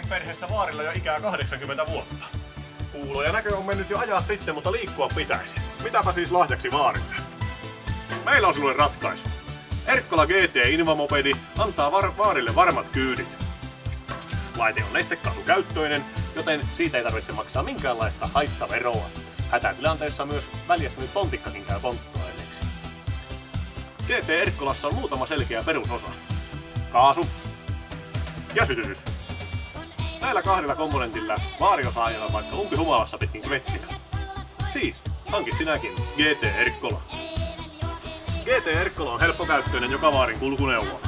Meidänkin perheessä vaarilla jo ikää 80 vuotta. Kuulo ja näkö on mennyt jo ajat sitten, mutta liikkua pitäisi. Mitäpä siis lahjaksi vaarille? Meillä on sulle ratkaisu. Erkkola GT Invamopedi antaa vaarille varmat kyydit. Laite on nestekaasukäyttöinen, joten siitä ei tarvitse maksaa minkäänlaista haittaveroa. Hätätilanteessa myös väljähtynyt pontikkakin käy polttoaineeksi. GT Erkkolassa on muutama selkeä perusosa. Kaasu ja sytytys. Näillä kahdella komponentilla vaari osaa ajaa vaikka umpihumalassa pitkin kvetsiä. Siis, hanki sinäkin GT Erkkola. GT Erkkola on helppokäyttöinen joka vaarin kulkuneuvo.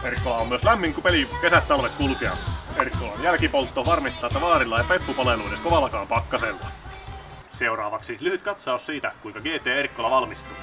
Erkkola on myös lämmin, kun peli kesät talvet kulkea. Erkkolan jälkipoltto varmistaa, että vaarilla ei peppu palelu edes kovallakaan pakkasella. Seuraavaksi lyhyt katsaus siitä, kuinka GT Erkkola valmistuu.